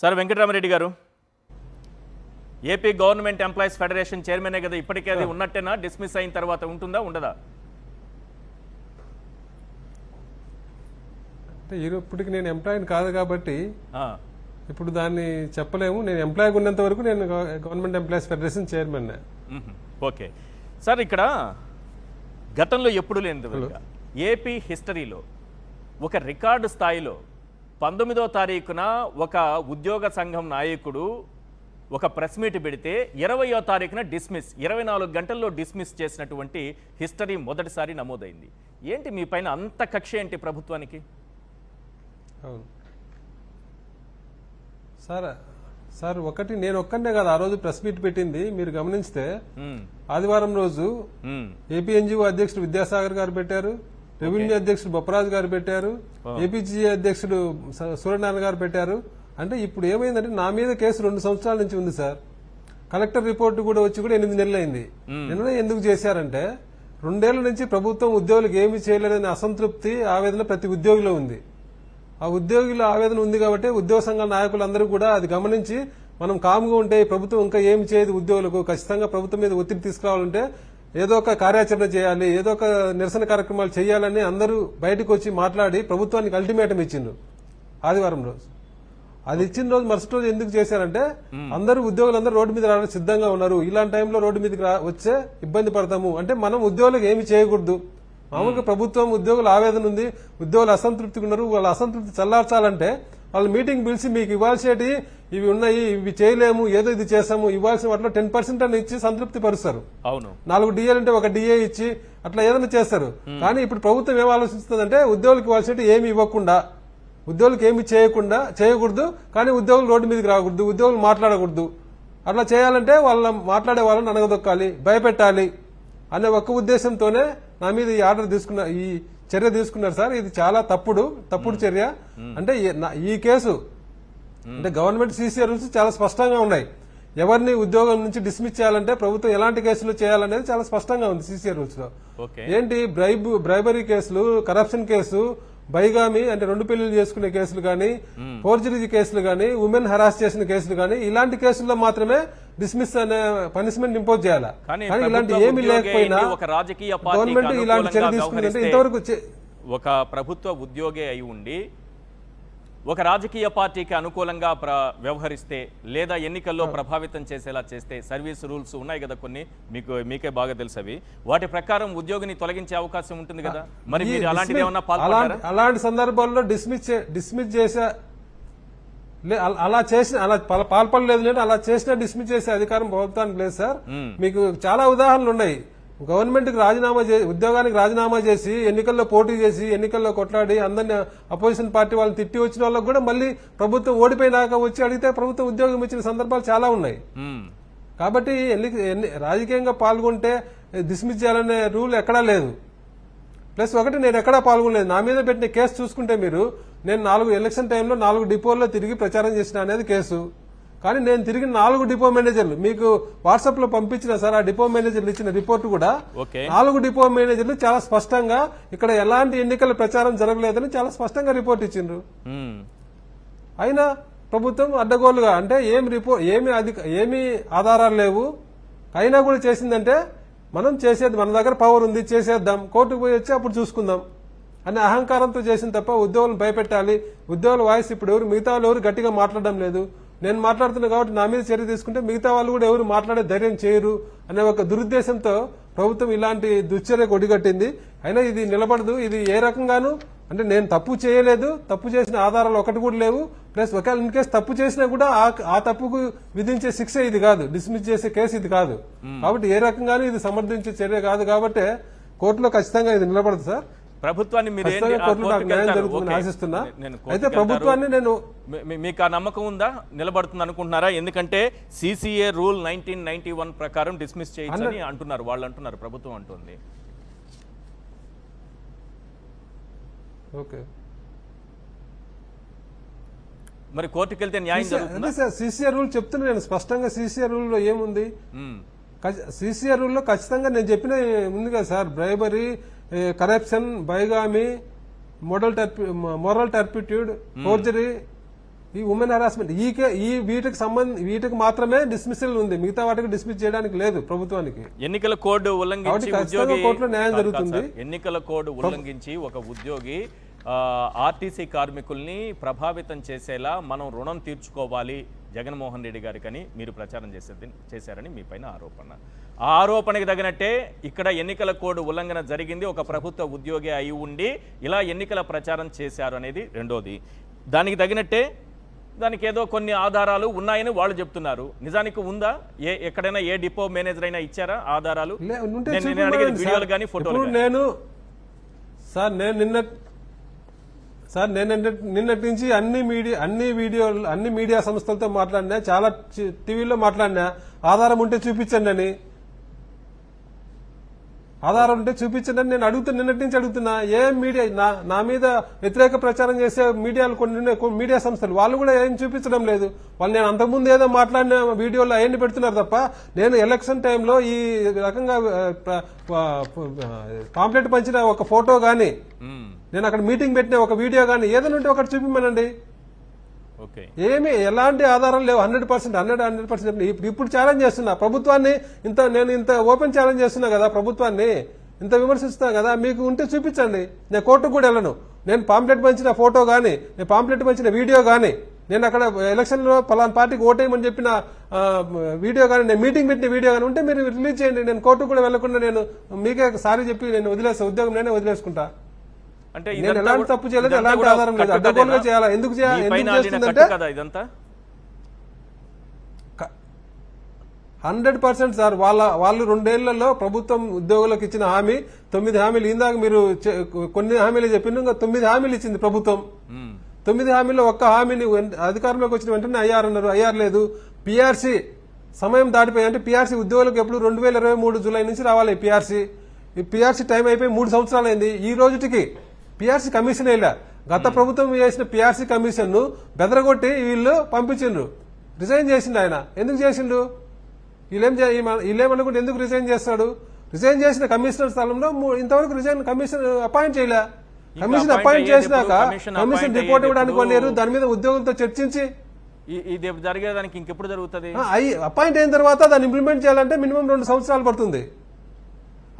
Sir Venkatarama Reddy గారు, AP government employees federation చైర్మనే కదా, ఇప్పటికే అది ఉన్నట్టేనా? డిస్మిస్ అయిన తర్వాత ఉంటుందా ఉండదా? అంటే ఇప్పటికి నేను ఎంప్లాయీని కాదు కాబట్టి ఇప్పుడు దాన్ని చెప్పలేము. నేను ఎంప్లాయీగా ఉన్నంత వరకు నేను government employees federation chairman. Okay sir, ఇక్కడ గతంలో ఎప్పుడు లేని విధంగా ఏపీ హిస్టరీలో ఒక రికార్డు స్థాయిలో 19వ తారీఖున ఒక ఉద్యోగ సంఘం నాయకుడు ఒక ప్రెస్ మీట్ పెడితే 20వ తారీఖున డిస్మిస్, 24 గంటల్లో డిస్మిస్ చేసినటువంటి హిస్టరీ మొదటిసారి నమోదైంది. ఏంటి మీ పైన అంత కక్ష ఏంటి ప్రభుత్వానికి? అవును సార్ ఒకటి నేను ఒక్కనే కాదు ఆ రోజు ప్రెస్ మీట్ పెట్టింది. మీరు గమనిస్తే ఆదివారం రోజు ఏపీ ఎన్జిఓ అధ్యక్షుడు విద్యాసాగర్ గారు పెట్టారు, రెవెన్యూ అధ్యక్షుడు బొప్పరాజు గారు పెట్టారు, ఏపీజీ అధ్యక్షుడు సూర్యనారాయణ గారు పెట్టారు. అంటే ఇప్పుడు ఏమైందంటే నా మీద కేసు 2 సంవత్సరాల నుంచి ఉంది సార్. కలెక్టర్ రిపోర్టు కూడా వచ్చి కూడా 8 నెలలు అయింది. నిన్న ఎందుకు చేశారంటే 2 ఏళ్ల నుంచి ప్రభుత్వం ఉద్యోగులకు ఏమీ చేయలేదనే అసంతృప్తి, ఆవేదన ప్రతి ఉద్యోగిలో ఉంది. ఆ ఉద్యోగుల ఆవేదన ఉంది కాబట్టి ఉద్యోగ సంఘాల నాయకులందరూ కూడా అది గమనించి మనం కామ్గా ఉంటే ప్రభుత్వం ఇంకా ఏమి చేయదు ఉద్యోగులకు, ఖచ్చితంగా ప్రభుత్వం మీద ఒత్తిడి తీసుకురావాలంటే ఏదో ఒక కార్యాచరణ చేయాలి, ఏదో ఒక నిరసన కార్యక్రమాలు చేయాలని అందరూ బయటకు వచ్చి మాట్లాడి ప్రభుత్వానికి అల్టిమేటం ఇచ్చిండ్రు ఆదివారం రోజు. అది ఇచ్చిన రోజు మరుసటి రోజు ఎందుకు చేశారంటే అందరూ ఉద్యోగులందరూ రోడ్డు మీద రావడానికి సిద్ధంగా ఉన్నారు, ఇలాంటి టైంలో రోడ్డు మీదకి వచ్చే ఇబ్బంది పడతాము అంటే మనం ఉద్యోగులకు ఏమి చేయకూడదు. మామూలుగా ప్రభుత్వం ఉద్యోగుల ఆవేదన ఉంది, ఉద్యోగులు అసంతృప్తిగా ఉన్నారు, వాళ్ళ అసంతృప్తి చల్లార్చాలంటే వాళ్ళు మీటింగ్ పిలిచి మీకు ఇవ్వాల్సేటి ఇవి ఉన్నాయి, ఇవి చేయలేము, ఏదో ఇది చేస్తాము, ఇవ్వాల్సిన వాటిలో 10% అని ఇచ్చి సంతృప్తి పరుస్తారు. అవును, 4 డిఏలు అంటే 1 డిఏ ఇచ్చి అట్లా ఏదైనా చేస్తారు. కానీ ఇప్పుడు ప్రభుత్వం ఏం ఆలోచిస్తుందంటే ఉద్యోగులకు ఇవ్వాల్సినట్టు ఏమి ఇవ్వకుండా, ఉద్యోగులకు ఏమి చేయకూడదు, కానీ ఉద్యోగులు రోడ్డు మీదకి రాకూడదు, ఉద్యోగులు మాట్లాడకూడదు. అట్లా చేయాలంటే వాళ్ళ మాట్లాడే వాళ్ళని అనగదొక్కాలి, భయపెట్టాలి అనే ఒక్క ఉద్దేశంతోనే నా మీద ఈ చర్య తీసుకున్నారు సార్. ఇది చాలా తప్పుడు చర్య. అంటే ఈ కేసు అంటే గవర్నమెంట్ సీసీఆర్ రూల్స్ చాలా స్పష్టంగా ఉన్నాయి. ఎవరిని ఉద్యోగం నుంచి డిస్మిస్ చేయాలంటే ప్రభుత్వం ఎలాంటి కేసులు చేయాలనేది చాలా స్పష్టంగా ఉంది సీసీఆర్ రూల్స్ లో. ఏంటి బ్రైబరీ కేసులు, కరప్షన్ కేసు, బైగామి అంటే 2 పెళ్లిలు చేసుకునే కేసులు కానీ, ఫోర్జరీ కేసులు కానీ, ఉమెన్ హెరాస్ చేసిన కేసులు కానీ, ఇలాంటి కేసుల్లో మాత్రమే డిస్మిస్ అనే పనిష్మెంట్ ఇంపోజ్ చేయాలి. కానీ ఇలాంటి ఏమీ లేకపోయినా గవర్నమెంట్ ఇలాంటి చర్య తీసుకుందంటే ఇంతవరకు ఒక ప్రభుత్వ ఉద్యోగి అయి ఉండి ఒక రాజకీయ పార్టీకి అనుకూలంగా వ్యవహరిస్తే లేదా ఎన్నికల్లో ప్రభావితం చేసేలా చేస్తే సర్వీస్ రూల్స్ ఉన్నాయి కదా కొన్ని, మీకే బాగా తెలుసు అవి, వాటి ప్రకారం ఉద్యోగిని తొలగించే అవకాశం ఉంటుంది కదా. మరి మీరు అలాంటిది ఏమన్నా పాల్గొన్నారా? అలాంటి సందర్భాల్లో డిస్మిస్ చేసే అలా పాల్పడలేదు లేదు, అలా చేసినా డిస్మిస్ చేసే అధికారం ప్రభుత్వానికి లేదు సార్. మీకు చాలా ఉదాహరణలు ఉన్నాయి. గవర్నమెంట్కి ఉద్యోగానికి రాజీనామా చేసి ఎన్నికల్లో పోటీ చేసి ఎన్నికల్లో కొట్లాడి అందరినీ అపోజిషన్ పార్టీ వాళ్ళని తిట్టి వచ్చిన వాళ్ళకు కూడా మళ్ళీ ప్రభుత్వం ఓడిపోయినాక వచ్చి అడిగితే ప్రభుత్వం ఉద్యోగం ఇచ్చిన సందర్భాలు చాలా ఉన్నాయి. కాబట్టి రాజకీయంగా పాల్గొంటే డిస్మిస్ చేయాలనే రూల్ ఎక్కడా లేదు. ప్లస్ ఒకటి నేను ఎక్కడా పాల్గొనలేదు. నా మీద పెట్టిన కేసు చూసుకుంటే నేను 4 ఎలక్షన్ టైంలో 4 డిపోల్లో తిరిగి ప్రచారం చేసిన అనేది కేసు. కానీ నేను తిరిగి 4 డిపో మేనేజర్లు మీకు వాట్సాప్ లో పంపించిన సార్, ఆ డిపో మేనేజర్లు ఇచ్చిన రిపోర్టు కూడా 4 డిపో మేనేజర్లు చాలా స్పష్టంగా ఇక్కడ ఎలాంటి ఎన్నికల ప్రచారం జరగలేదని చాలా స్పష్టంగా రిపోర్ట్ ఇచ్చిండ్రు. అయినా ప్రభుత్వం అడ్డగోలుగా అంటే ఏమి ఆధారాలు లేవు, అయినా కూడా చేసిందంటే మనం చేసేది, మన దగ్గర పవర్ ఉంది చేసేద్దాం, కోర్టుకు పోయి వచ్చి అప్పుడు చూసుకుందాం అనే అహంకారంతో చేసింది తప్ప ఉద్యోగులను భయపెట్టాలి, ఉద్యోగుల వాయిస్ ఇప్పుడు మిగతా వాళ్ళు ఎవరు గట్టిగా మాట్లాడడం లేదు, నేను మాట్లాడుతున్నా కాబట్టి నా మీద చర్య తీసుకుంటే మిగతా వాళ్ళు కూడా ఎవరు మాట్లాడే ధైర్యం చేయరు అనే ఒక దురుద్దేశంతో ప్రభుత్వం ఇలాంటి దుశ్చర్యకు ఒడిగట్టింది. అయినా ఇది నిలబడదు. ఇది ఏ రకంగానూ అంటే నేను తప్పు చేయలేదు, తప్పు చేసిన ఆధారాలు ఒకటి కూడా లేవు. ప్లస్ ఒకవేళ ఇన్ కేసు తప్పు చేసినా కూడా ఆ తప్పుకు విధించే శిక్ష ఇది కాదు, డిస్మిస్ చేసే కేసు ఇది కాదు. కాబట్టి ఏ రకంగానూ ఇది సమర్థించే చర్య కాదు. కాబట్టి కోర్టులో ఖచ్చితంగా ఇది నిలబడదు సార్. ప్రభుత్వాన్ని ఆశిస్తున్నా. అయితే ప్రభుత్వాన్ని నేను మీకు ఆ నమ్మకం ఉందా, నిలబడుతుంది అనుకుంటున్నారా? ఎందుకంటే సిసిఏ రూల్ 1991 ప్రకారం డిస్మిస్ చేయొచ్చని అంటున్నారు, వాళ్ళు అంటున్నారు, ప్రభుత్వం అంటుంది. ఓకే, మరి కోర్టుకు వెళ్తే న్యాయం జరుగుతుందా? సిసిఆర్ రూల్ చెప్తున్నా నేను స్పష్టంగా. సిసిఆర్ రూల్ లో ఏముంది? సిసిఆర్ రూల్ లో ఖచ్చితంగా నేను చెప్పిన ఉంది కదా sir, bribery, corruption, bigamy, moral turpitude, forgery, ఈ ఉమెన్ హెరాస్మెంట్ వీటికి మాత్రమే డిస్మిసల్ ఉంది, మిగతా వాటికి డిస్మిస్ చేయడానికి లేదు ప్రభుత్వానికి. ఎన్నికల కోడ్ ఉల్లంఘించి కాబట్టి ఖచ్చితంగా ఉద్యోగి కోర్టులో న్యాయం జరుగుతుంది. ఎన్నికల కోడ్ ఉల్లంఘించి ఒక ఉద్యోగి ఆర్టీసీ కార్మికుల్ని ప్రభావితం చేసేలా మనం రుణం తీర్చుకోవాలి జగన్మోహన్ రెడ్డి గారికని మీరు ప్రచారం చేశారని మీ పైన ఆరోపణ. ఆ ఆరోపణకి తగినట్టే ఇక్కడ ఎన్నికల కోడ్ ఉల్లంఘన జరిగింది, ఒక ప్రభుత్వ ఉద్యోగి అయి ఉండి ఇలా ఎన్నికల ప్రచారం చేశారు అనేది రెండోది. దానికి తగినట్టే దానికి ఏదో కొన్ని ఆధారాలు ఉన్నాయని వాళ్ళు చెప్తున్నారు. నిజానికి ఉందా? ఎక్కడైనా ఏ డిపో మేనేజర్ అయినా ఇచ్చారా ఆధారాలు? వీడియోలు కానీ ఫోటోలు? నేను నిన్నటి నుంచి అన్ని మీడియా సంస్థలతో మాట్లాడినా, చాలా టీవీలో మాట్లాడినా, ఆధారం ఉంటే చూపించండి అని. ఆధారం ఉంటే చూపించండి అని నేను నిన్నటి నుంచి అడుగుతున్నా. ఏ మీడియా నా మీద వ్యతిరేక ప్రచారం చేసే మీడియాలు కొన్ని మీడియా సంస్థలు వాళ్ళు కూడా ఏం చూపించడం లేదు. వాళ్ళు నేను అంతకుముందు ఏదో మాట్లాడిన వీడియోలో అవన్నీ పెడుతున్నారు తప్ప, నేను ఎలక్షన్ టైంలో ఈ రకంగా పాంప్లెట్ పంచిన ఒక ఫోటో గానీ, నేను అక్కడ మీటింగ్ పెట్టిన ఒక వీడియో గానీ ఏదైనా ఉంటే ఒకటి చూపిమనండి. ఏమి ఎలాంటి ఆధారాలు లేవు. 100% ఇప్పుడు ఛాలెంజ్ చేస్తున్నా ప్రభుత్వాన్ని. నేను ఇంత ఓపెన్ ఛాలెంజ్ చేస్తున్నా కదా ప్రభుత్వాన్ని, ఇంత విమర్శిస్తున్నా కదా, మీకు ఉంటే చూపించండి. నేను కోర్టుకు కూడా వెళ్ళను. నేను పాంప్లెట్ పంచిన ఫోటో గానీ, నేను పాంప్లెట్ పంచిన వీడియో గానీ, నేను అక్కడ ఎలక్షన్ లో పలానా పార్టీకి ఓటేయమని చెప్పిన వీడియో గానీ, నేను మీటింగ్ పెట్టిన వీడియో గానీ ఉంటే మీరు రిలీజ్ చేయండి. నేను కోర్టుకు కూడా వెళ్లకుండా నేను మీకే సారీ చెప్పి నేను ఉద్యోగం నేనే వదిలేసుకుంటా. అంటే నేను ఎలాంటి తప్పు చేయలేదు, ఎలాంటి ఆధారం లేదు. అడ్డగోలుగా చేయాలా? ఎందుకు చేస్తుందంటే 100% సార్. వాళ్ళు 2 ఏళ్లలో ప్రభుత్వం ఉద్యోగులకు ఇచ్చిన హామీ 9 హామీలు. ఇందాక మీరు కొన్ని హామీలు చెప్పిన, ఇంకా 9 హామీలు ఇచ్చింది ప్రభుత్వం. 9 హామీల్లో ఒక్క హామీని అధికారంలోకి వచ్చిన వెంటనే ఐఆర్ అన్నారు, ఐఆర్ లేదు. పీఆర్సీ సమయం దాటిపోయి, అంటే పీఆర్సీ ఉద్యోగులకు ఎప్పుడు 2023 జూలై నుంచి రావాలి పీఆర్సీ. ఈ పీఆర్సీ టైం అయిపోయి 3 సంవత్సరాలు అయింది. ఈ రోజుకి పీఆర్సీ కమిషన్ వేయలే. గత ప్రభుత్వం చేసిన పీఆర్సీ కమిషన్ ను బెదరగొట్టి వీళ్ళు పంపించిండ్రు. రిజైన్ చేసిండు ఆయన. ఎందుకు చేసిండు? వీళ్ళేమనుకుంటే ఎందుకు రిజైన్ చేస్తాడు? రిజైన్ చేసిన కమిషనర్ స్థలంలో ఇంతవరకు కమిషన్ అపాయింట్ చేయలే. కమిషన్ అపాయింట్ చేసినాక కమిషన్ రిపోర్ట్ ఇవ్వడానికి వెళ్ళారు. దాని మీద ఉద్యోగులతో చర్చించి ఇది జరిగేదానికి ఇంకెప్పుడు జరుగుతుంది? అపాయింట్ అయిన తర్వాత దాన్ని ఇంప్లిమెంట్ చేయాలంటే మినిమం 2 సంవత్సరాలు పడుతుంది.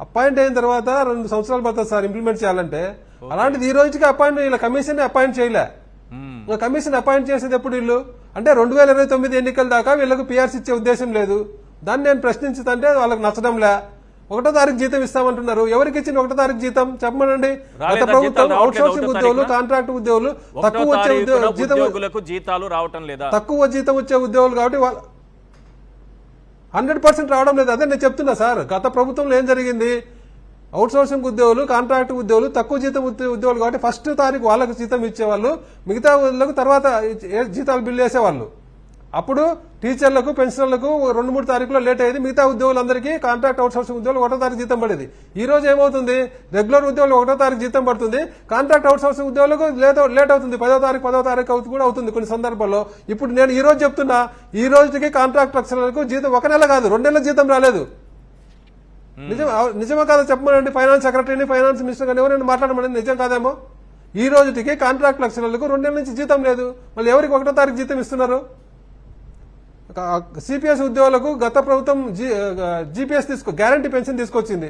అపాయింట్ అయిన తర్వాత 2 సంవత్సరాలు పడుతుంది సార్ ఇంప్లిమెంట్ చేయాలంటే. అలాంటిది ఈ రోజుకి ఇలా కమిషన్ అపాయింట్ చేయలే. కమిషన్ అపాయింట్ చేసేది ఎప్పుడు వీళ్ళు? అంటే 2029 ఎన్నికల దాకా వీళ్ళకు పీఆర్సీ ఇచ్చే ఉద్దేశం లేదు. దాన్ని నేను ప్రశ్నించుతుంటే వాళ్ళకి నచ్చడంలే. 1వ తారీఖు జీతం ఇస్తామంటున్నారు. ఎవరికి ఇచ్చిన 1వ తారీఖు జీతం చెప్పమనండి. గత ప్రభుత్వం అవుట్ సోర్సింగ్ ఉద్యోగులు, కాంట్రాక్ట్ ఉద్యోగులు, తక్కువ వచ్చే జీతాలు రావటం లేదా, తక్కువ జీతం వచ్చే ఉద్యోగులు కాబట్టి 100% రావడం లేదు. అదే నేను చెప్తున్నా సార్. గత ప్రభుత్వంలో ఏం జరిగింది? అవుట్ సోర్సింగ్ ఉద్యోగులు, కాంట్రాక్ట్ ఉద్యోగులు, తక్కువ జీతం ఉద్యోగులు కాబట్టి 1వ తారీఖు వాళ్ళకు జీతం ఇచ్చేవాళ్ళు, మిగతా వాళ్ళకు తర్వాత జీతాలు బిల్లు వేసేవాళ్ళు. అప్పుడు టీచర్లకు, పెన్షనర్లకు 2-3 తారీఖులో లేట్ అయ్యేది. మిగతా ఉద్యోగులందరికీ, కాంట్రాక్ట్ అవుట్ సోర్సింగ్ ఉద్యోగులు 1వ తారీఖు జీతం పడేది. ఈ రోజు ఏమవుతుంది? రెగ్యులర్ ఉద్యోగులు 1వ తారీఖు జీతం పడుతుంది. కాంట్రాక్ట్ అవుట్ సోర్సింగ్ ఉద్యోగులకు లేట్ అవుతుంది. 10వ తారీఖు కూడా అవుతుంది కొన్ని సందర్భాల్లో. ఇప్పుడు నేను ఈ రోజు చెప్తున్నా, ఈ రోజుకి కాంట్రాక్ట్ లక్షలకు జీతం 1 నెల కాదు 2 నెలల జీతం రాలేదు. నిజమా కాదా చెప్పమనండి. ఫైనాన్స్ సెక్రటరీని, ఫైనాన్స్ మినిస్టర్ గానీ ఎవరైనా మాట్లాడమని. నిజం కాదేమో? ఈ రోజుకి కాంట్రాక్ట్ లక్షలకు 2 నెలల నుంచి జీతం లేదు. మళ్ళీ ఎవరికి 1వ తారీఖు జీతం ఇస్తున్నారు? సిపిఎస్ ఉద్యోగులకు గత ప్రభుత్వం జీపీఎస్ గ్యారంటీ పెన్షన్ తీసుకొచ్చింది.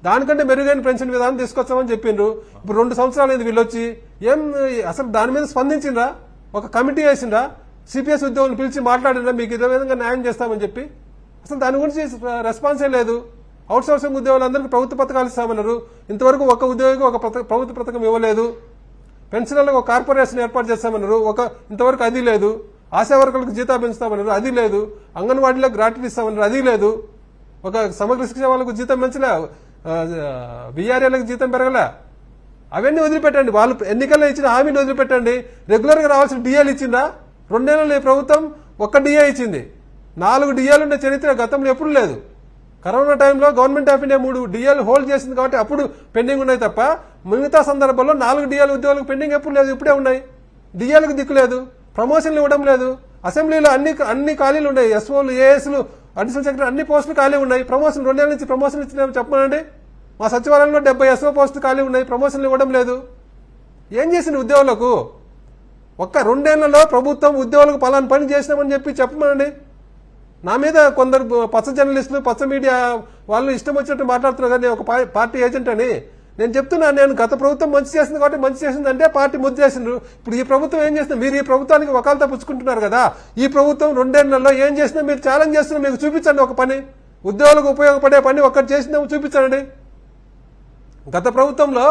దానికంటే మెరుగైన పెన్షన్ విధానం తీసుకొచ్చామని చెప్పిండ్రు. ఇప్పుడు 2 సంవత్సరాలు అయింది వీళ్ళొచ్చి. అసలు దాని మీద స్పందించిండ్రా? ఒక కమిటీ వేసిండ్రా? సిపిఎస్ ఉద్యోగులు పిలిచి మాట్లాడిండ్రా మీకు ఇదే విధంగా న్యాయం చేస్తామని చెప్పి? అసలు దాని గురించి రెస్పాన్సే లేదు. అవుట్ సోర్సింగ్ ఉద్యోగులందరికీ ప్రభుత్వ పథకాలు ఇస్తామన్నారు. ఇంతవరకు ఒక ఉద్యోగికి ఒక ప్రభుత్వ పథకం ఇవ్వలేదు. పెన్షన్లకు ఒక కార్పొరేషన్ ఏర్పాటు చేస్తామన్నారు. ఇంతవరకు అది లేదు. ఆశా వర్కర్లకు జీతాలు పెంచుతామన్నారు. అది లేదు. అంగన్వాడీలకు గ్రాట్యుటీ ఇస్తామన్నారు. అది లేదు. ఒక సమగ్ర శిక్ష వాళ్ళకు జీతం పెంచలే. బీఆర్ఏలకు జీతం పెరగలే. అవన్నీ వదిలిపెట్టండి. వాళ్ళు ఎన్నికల్లో ఇచ్చిన హామీని వదిలిపెట్టండి. రెగ్యులర్ గా రావాల్సిన డిఏలు ఇచ్చిందా? 2 నెలలు ఈ ప్రభుత్వం 1 డిఏ ఇచ్చింది. 4 డిఏలు ఉండే చరిత్ర గతంలో ఎప్పుడు లేదు. కరోనా టైంలో గవర్నమెంట్ ఆఫ్ ఇండియా 3 డిఏలు హోల్డ్ చేసింది కాబట్టి అప్పుడు పెండింగ్ ఉన్నాయి తప్ప మిగతా సందర్భంలో 4 డిఏలు ఉద్యోగులకు పెండింగ్ ఎప్పుడు లేదు. ఇప్పుడే ఉన్నాయి. డిఏలకు దిక్కు లేదు. ప్రమోషన్లు ఇవ్వడం లేదు. అసెంబ్లీలో అన్ని ఖాళీలు ఉన్నాయి. ఎస్ఓలు, ఏఎస్లు, అడిషనల్ సెక్రటరీ అన్ని పోస్టులు ఖాళీ ఉన్నాయి. ప్రమోషన్ 2 నెలల నుంచి ప్రమోషన్ ఇచ్చిన చెప్పనండి. మా సచివాలయంలో 70 ఎస్ఓ పోస్టులు ఖాళీ ఉన్నాయి. ప్రమోషన్లు ఇవ్వడం లేదు. ఏం చేసింది ఉద్యోగులకు? ఒక్క 2 ఏళ్లలో ప్రభుత్వం ఉద్యోగులకు పలానా పని చేసినామని చెప్పి చెప్పమనండి. నా మీద కొందరు పచ్చ జర్నలిస్టులు పచ్చ మీడియా వాళ్ళు ఇష్టం వచ్చినట్టు మాట్లాడుతున్నారు కానీ ఒక పార్టీ ఏజెంట్ అని నేను చెప్తున్నాను. నేను గత ప్రభుత్వం మంచి చేసింది కాబట్టి మంచి చేసిందంటే పార్టీ ముద్దు చేసిండ్రు. ఇప్పుడు ఈ ప్రభుత్వం ఏం చేస్తుంది? మీరు ఈ ప్రభుత్వానికి వకాలతా పుచ్చుకుంటున్నారు కదా. ఈ ప్రభుత్వం 2 ఏళ్లలో ఏం చేసినా మీరు ఛాలెంజ్ చేస్తున్నా, మీకు చూపించండి ఒక పని, ఉద్యోగులకు ఉపయోగపడే పని ఒక్కటి చేసిందేమో చూపించండి. గత ప్రభుత్వంలో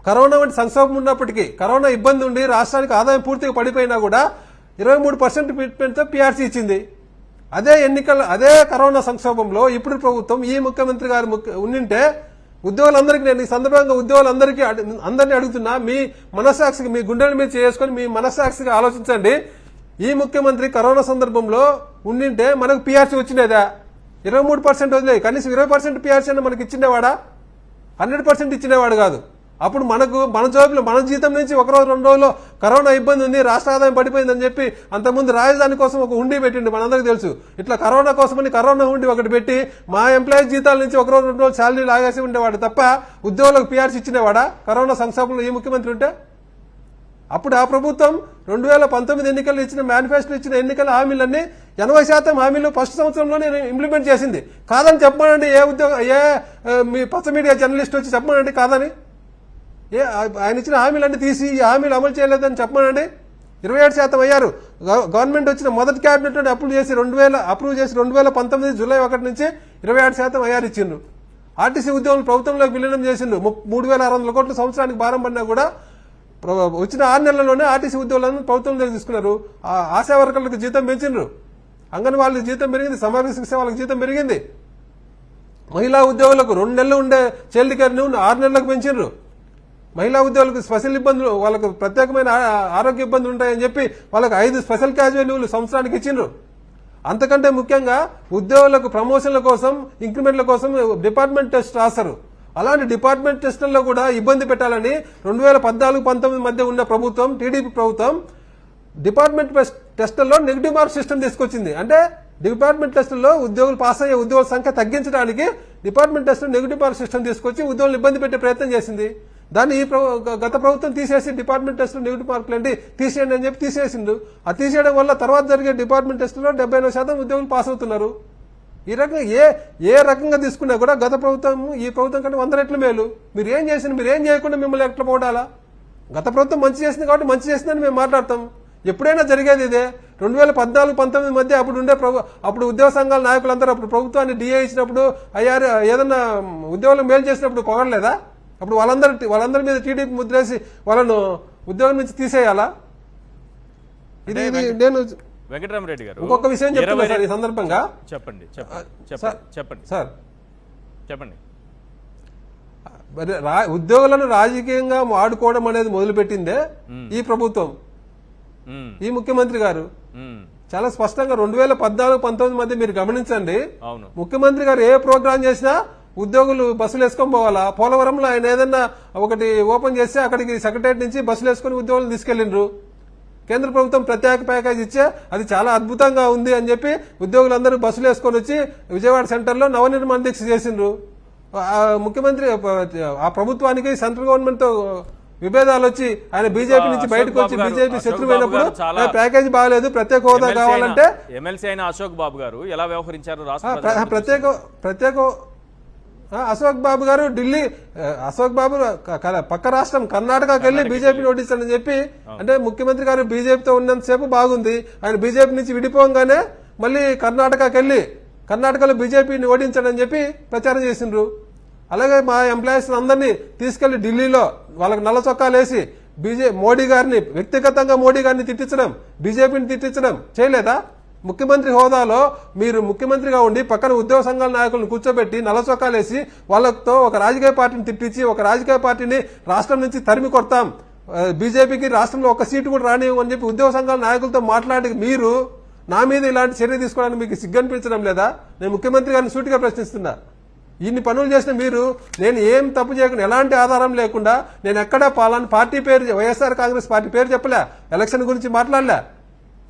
కరోనా వంటి సంక్షోభం ఉన్నప్పటికీ, కరోనా ఇబ్బంది ఉండి రాష్ట్రానికి ఆదాయం పూర్తిగా పడిపోయినా కూడా 23% ట్రీట్మెంట్తో పీఆర్సీ ఇచ్చింది. అదే కరోనా సంక్షోభంలో ఇప్పుడు ప్రభుత్వం ఈ ముఖ్యమంత్రి గారు ఉండింటే ఉద్యోగులందరికీ, నేను ఈ సందర్భంగా ఉద్యోగులందరికీ అందరినీ అడుగుతున్నా, మీ మనస్సాక్షికి, మీ గుండెల మీద చేసుకొని మీ మనస్సాక్షిగా ఆలోచించండి. ఈ ముఖ్యమంత్రి కరోనా సందర్భంలో ఉండింటే మనకు పీఆర్సీ వచ్చిందేదా? 23% వదిలే, కనీసం 20% పీఆర్సీ అని మనకి ఇచ్చిండేవాడా? 100% ఇచ్చినవాడు కాదు. అప్పుడు మన జోబులో మన జీతం నుంచి 1 రోజు 2 రోజుల్లో కరోనా ఇబ్బంది ఉంది, రాష్ట్ర ఆదాయం పడిపోయిందని చెప్పి అంతకుముందు రాజధాని కోసం ఒక హుండీ పెట్టిండు, మనందరికీ తెలుసు. ఇట్లా కరోనా కోసమని కరోనా హుండీ ఒకటి పెట్టి మా ఎంప్లాయీస్ జీతాల నుంచి 1 రోజు 2 రోజులు శాలరీ లాగేసి ఉండేవాడు తప్ప ఉద్యోగులకు పీఆర్సీ ఇచ్చినవాడా కరోనా సంక్షోభంలో ఈ ముఖ్యమంత్రి ఉంటే? అప్పుడు ఆ ప్రభుత్వం 2019 ఎన్నికల్లో ఇచ్చిన మేనిఫెస్టో ఇచ్చిన ఎన్నికల హామీలన్నీ 80% హామీలు ఫస్ట్ సంవత్సరంలోనే ఇంప్లిమెంట్ చేసింది. కాదని చెప్పమనండి, మీ పచ్చ మీడియా జర్నలిస్ట్ వచ్చి చెప్పమనండి కాదని. ఆయన ఇచ్చిన హామీలన్నీ తీసి ఈ హామీలు అమలు చేయలేదని చెప్పమనండి. 27% అయ్యారు. గవర్నమెంట్ వచ్చిన మొదటి క్యాబినెట్ లోనే అప్రూవ్ చేసి 2019 జూలై 1 నుంచి 27% అయ్యారు ఇచ్చిండ్రు. ఆర్టీసీ ఉద్యోగులు ప్రభుత్వంలోకి విలీనం చేసిండ్రు. 3600 కోట్ల సంవత్సరానికి భారం పడినా కూడా వచ్చిన 6 నెలల్లోనే ఆర్టీసీ ఉద్యోగులను ప్రభుత్వంలోకి తీసుకున్నారు. ఆశా వర్కర్లకు జీతం పెంచిండ్రు, అంగన్వాడీలకు జీతం పెరిగింది, సమగ్ర శిక్ష వాళ్ళకి జీతం పెరిగింది. మహిళా ఉద్యోగులకు 2 నెలలు ఉండే చైల్డ్ కేర్ ని 6 నెలలకు పెంచిండ్రు. మహిళా ఉద్యోగులకు స్పెషల్ ఇబ్బందులు, వాళ్ళకు ప్రత్యేకమైన ఆరోగ్య ఇబ్బందులు ఉంటాయని చెప్పి వాళ్ళకి 5 స్పెషల్ క్యాజువల్ లీవ్లు సంవత్సరానికి ఇచ్చిండ్రు. అంతకంటే ముఖ్యంగా ఉద్యోగులకు ప్రమోషన్ల కోసం, ఇంక్రిమెంట్ల కోసం డిపార్ట్మెంట్ టెస్ట్ రాస్తారు. అలాంటి డిపార్ట్మెంట్ టెస్టుల్లో కూడా ఇబ్బంది పెట్టాలని 2014-19 మధ్య ఉన్న ప్రభుత్వం, టీడీపీ ప్రభుత్వం డిపార్ట్మెంట్ టెస్టుల్లో నెగిటివ్ మార్క్ సిస్టమ్ తీసుకొచ్చింది. అంటే డిపార్ట్మెంట్ టెస్టుల్లో ఉద్యోగులు పాస్ అయ్యే ఉద్యోగుల సంఖ్య తగ్గించడానికి డిపార్ట్మెంట్ టెస్టులో నెగిటివ్ మార్క్ సిస్టమ్ తీసుకొచ్చి ఉద్యోగులు ఇబ్బంది పెట్టే ప్రయత్నం చేసింది. దాన్ని గత ప్రభుత్వం తీసేసి డిపార్ట్మెంట్ టెస్టులు నెగిటివ్ మార్కులు ఏంటి తీసేయండి అని చెప్పి తీసేసిండు. అది తీసేయడం వల్ల తర్వాత జరిగే డిపార్ట్మెంట్ టెస్టులో 78% ఉద్యోగులు పాస్ అవుతున్నారు. ఈ రకంగా ఏ రకంగా తీసుకున్నా కూడా గత ప్రభుత్వం ఈ ప్రభుత్వం కంటే 100 రెట్లు మేలు. మీరు ఏం చేసింది, మీరు ఏం చేయకుండా మిమ్మల్ని ఎట్లా పోవడాలా? గత ప్రభుత్వం మంచి చేసింది కాబట్టి మంచి చేసిందని మేము మాట్లాడతాం. ఎప్పుడైనా జరిగేది ఇదే. 2014-19 మధ్య అప్పుడు ఉద్యోగ సంఘాల నాయకులందరూ అప్పుడు ప్రభుత్వాన్ని డిఏ ఇచ్చినప్పుడు అయ్యారు ఏదన్నా ఉద్యోగులకు మేలు చేసినప్పుడు పొగడలేదా? అప్పుడు వాళ్ళందరి మీద టీడీపీ ముద్రేసి వాళ్ళను ఉద్యోగం నుంచి తీసేయాలా? ఇది నేను వెంకటరామరెడ్డి గారు ఇంకొక విషయం చెప్తున్నా సార్ ఈ సందర్భంగా. చెప్పండి సార్. చెప్పండి. ఉద్యోగులను రాజకీయంగా వాడుకోవడం అనేది మొదలుపెట్టిందే ఈ ప్రభుత్వం, ఈ ముఖ్యమంత్రి గారు. చాలా స్పష్టంగా 2014-19 మధ్య మీరు గమనించండి. ముఖ్యమంత్రి గారు ఏ ప్రోగ్రాం చేసినా ఉద్యోగులు బస్సులు వేసుకొని పోవాలా. పోలవరంలో ఆయన ఏదన్నా ఒకటి ఓపెన్ చేస్తే అక్కడికి సెక్రటరియట్ నుంచి బస్సులు వేసుకుని ఉద్యోగులు తీసుకెళ్లిండ్రు. కేంద్ర ప్రభుత్వం ప్రత్యేక ప్యాకేజ్ ఇచ్చే అది చాలా అద్భుతంగా ఉంది అని చెప్పి ఉద్యోగులందరూ బస్సులు వేసుకొని వచ్చి విజయవాడ సెంటర్లో నవనిర్మాణ దీక్ష చేసిండ్రు. ముఖ్యమంత్రి ఆ ప్రభుత్వానికి సెంట్రల్ గవర్నమెంట్ తో విభేదాలు వచ్చి ఆయన బీజేపీ నుంచి బయటకు వచ్చి బీజేపీ శత్రువైనప్పుడు ప్యాకేజీ బాగలేదు, ప్రత్యేక హోదా కావాలంటే ఎమ్మెల్సీ అయిన అశోక్ బాబు గారు ఎలా వ్యవహరించారు? ప్రత్యేక అశోక్ బాబు గారు ఢిల్లీ, అశోక్ బాబు పక్క రాష్ట్రం కర్ణాటకకి వెళ్లి బీజేపీ నోటీస్ అని చెప్పి, అంటే ముఖ్యమంత్రి గారు బీజేపీతో ఉన్నంతసేపు బాగుంది, ఆయన బీజేపీ నుంచి విడిపోగానే మళ్ళీ కర్ణాటకకి వెళ్లి కర్ణాటకలో బీజేపీని ఓడించాడని చెప్పి ప్రచారం చేసిండ్రు. అలాగే మా ఎంప్లాయీస్ అందరినీ తీసుకెళ్లి ఢిల్లీలో వాళ్ళకి నల్ల చొక్కాలు వేసి మోడీ గారిని వ్యక్తిగతంగా మోడీ గారిని తిట్టించడం, బీజేపీని తిట్టించడం చేయలేదా? ముఖ్యమంత్రి హోదాలో మీరు ముఖ్యమంత్రిగా ఉండి పక్కన ఉద్యోగ సంఘాల నాయకులను కూర్చోబెట్టి నల్ల చొక్కాలేసి వాళ్ళతో ఒక రాజకీయ పార్టీని తిట్టించి ఒక రాజకీయ పార్టీని రాష్ట్రం నుంచి తరిమి కొడతాం, బీజేపీకి రాష్ట్రంలో ఒక సీటు కూడా రానివ్వని చెప్పి ఉద్యోగ సంఘాల నాయకులతో మాట్లాడి మీరు నా మీద ఇలాంటి చర్య తీసుకోవడానికి మీకు సిగ్గనిపించడం లేదా? నేను ముఖ్యమంత్రి గారిని సూటిగా ప్రశ్నిస్తున్నా. ఇన్ని పనులు చేసిన మీరు, నేను ఏం తప్పు చేయకుండా ఎలాంటి ఆధారం లేకుండా నేను ఎక్కడా పార్టీ పేరు వైఎస్ఆర్ కాంగ్రెస్ పార్టీ పేరు చెప్పలే, ఎలక్షన్ గురించి మాట్లాడలే,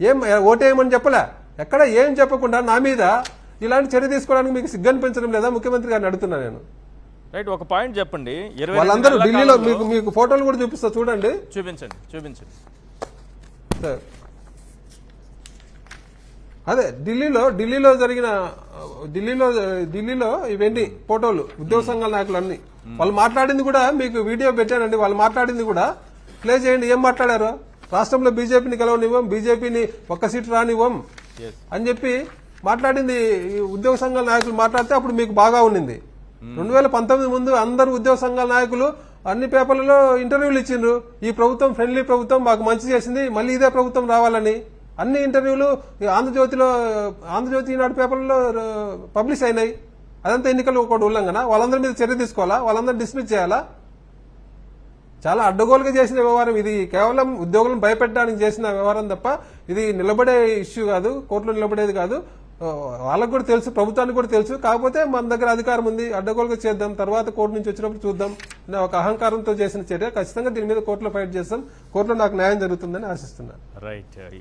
ఏం ఓటేయమని చెప్పలే, ఎక్కడ ఏం చెప్పకుండా నా మీద ఇలాంటి చర్య తీసుకోవడానికి మీకు సిగ్గనిపించడం లేదా ముఖ్యమంత్రి గారిని అడుగుతున్నా నేను. రైట్, ఒక పాయింట్ చెప్పండి. వాళ్ళందరూ ఢిల్లీలో మీకు ఫోటోలు కూడా చూపిస్తా, చూడండి. చూపించండి. సార్ అదే ఢిల్లీలో జరిగిన ఢిల్లీలో ఇవన్నీ ఫోటోలు ఉద్యోగ సంఘాల నాయకులు అన్ని వాళ్ళు మాట్లాడింది కూడా మీకు వీడియో పెట్టానండి. వాళ్ళు మాట్లాడింది కూడా ప్లే చేయండి. ఏం మాట్లాడారు? రాష్ట్రంలో బీజేపీని గెలవనివ్వం, బీజేపీని ఒక్క సీటు రానివ్వం అని చెప్పి మాట్లాడింది ఈ ఉద్యోగ సంఘాల నాయకులు మాట్లాడితే అప్పుడు మీకు బాగా ఉండింది. 2019 ముందు అందరు ఉద్యోగ సంఘాల నాయకులు అన్ని పేపర్లలో ఇంటర్వ్యూలు ఇచ్చిండ్రు. ఈ ప్రభుత్వం ఫ్రెండ్లీ ప్రభుత్వం, మాకు మంచి చేసింది, మళ్ళీ ఇదే ప్రభుత్వం రావాలని అన్ని ఇంటర్వ్యూలు ఆంధ్రజ్యోతి ఈనాడు పేపర్లలో పబ్లిష్ అయినాయి. అదంతా ఎన్నికలు ఒకటి ఉల్లంఘన. వాళ్ళందరి మీద చర్య తీసుకోవాలా? వాళ్ళందరూ డిస్మిస్ చేయాలా? చాలా అడ్డగోలుగా చేసిన వ్యవహారం ఇది. కేవలం ఉద్యోగులను భయపెట్టడానికి చేసిన వ్యవహారం తప్ప ఇది నిలబడే ఇష్యూ కాదు, కోర్టులో నిలబడేది కాదు. వాళ్ళకు కూడా తెలుసు, ప్రభుత్వానికి కూడా తెలుసు. కాకపోతే మన దగ్గర అధికారం ఉంది, అడ్డగోలుగా చేద్దాం, తర్వాత కోర్టు నుంచి వచ్చినప్పుడు చూద్దాం అనే ఒక అహంకారంతో చేసిన చర్య. ఖచ్చితంగా దీని మీద కోర్టులో ఫైట్ చేస్తాం. కోర్టులో నాకు న్యాయం జరుగుతుందని ఆశిస్తున్నాను. రైట్.